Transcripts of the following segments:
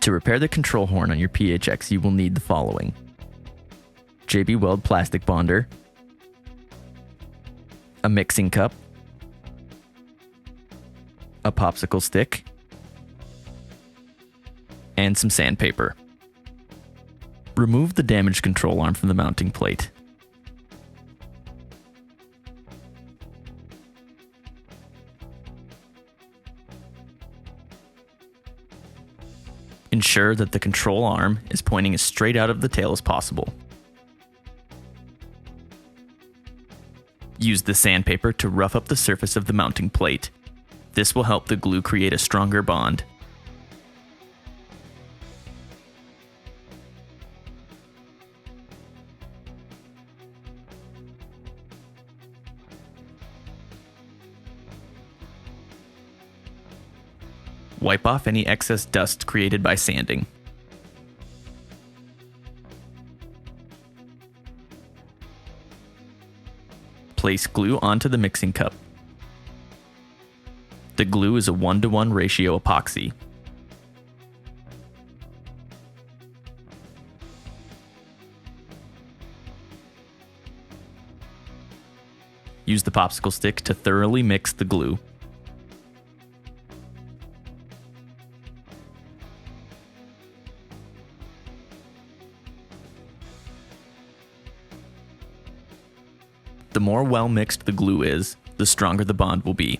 To repair the control horn on your PHX, you will need the following: JB Weld plastic bonder, a mixing cup, a popsicle stick, and some sandpaper. Remove the damaged control arm from the mounting plate. Ensure that the control arm is pointing as straight out of the tail as possible. Use the sandpaper to rough up the surface of the mounting plate. This will help the glue create a stronger bond. Wipe off any excess dust created by sanding. Place glue onto the mixing cup. The glue is a 1:1 ratio epoxy. Use the popsicle stick to thoroughly mix the glue. The more well mixed the glue is, the stronger the bond will be.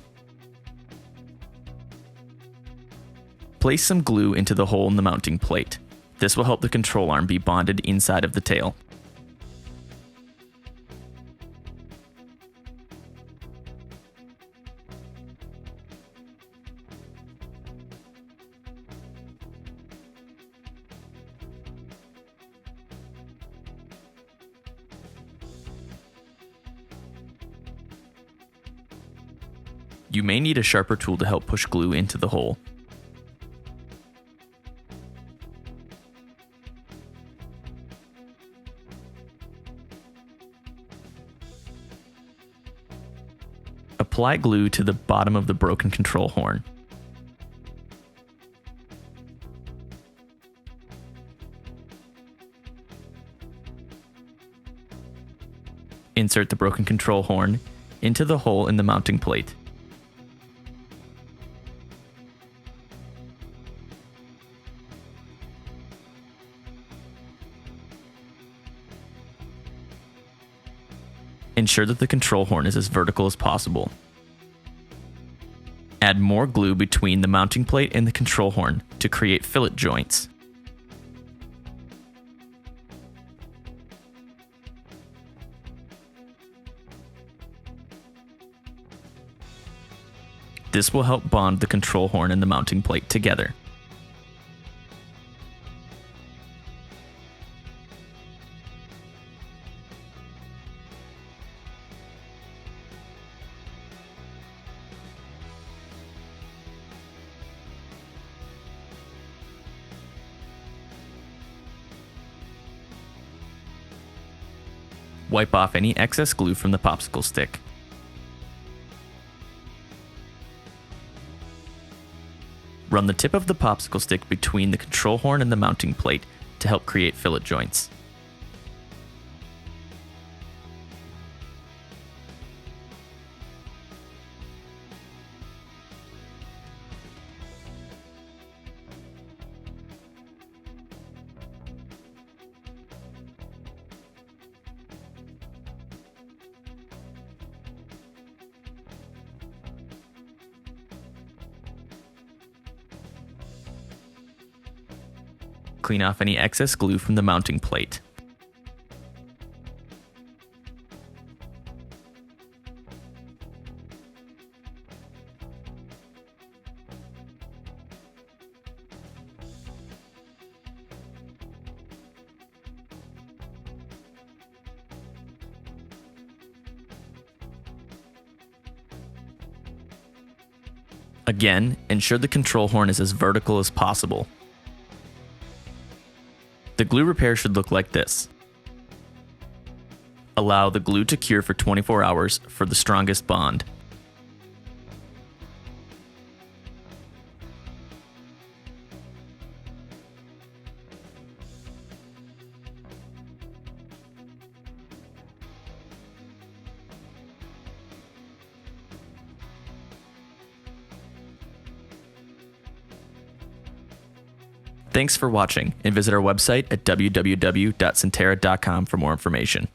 Place some glue into the hole in the mounting plate. This will help the control arm be bonded inside of the tail. You may need a sharper tool to help push glue into the hole. Apply glue to the bottom of the broken control horn. Insert the broken control horn into the hole in the mounting plate. Ensure that the control horn is as vertical as possible. Add more glue between the mounting plate and the control horn to create fillet joints. This will help bond the control horn and the mounting plate together. Wipe off any excess glue from the popsicle stick. Run the tip of the popsicle stick between the control horn and the mounting plate to help create fillet joints. Clean off any excess glue from the mounting plate. Again, ensure the control horn is as vertical as possible. The glue repair should look like this. Allow the glue to cure for 24 hours for the strongest bond. Thanks for watching, and visit our website at www.sentera.com for more information.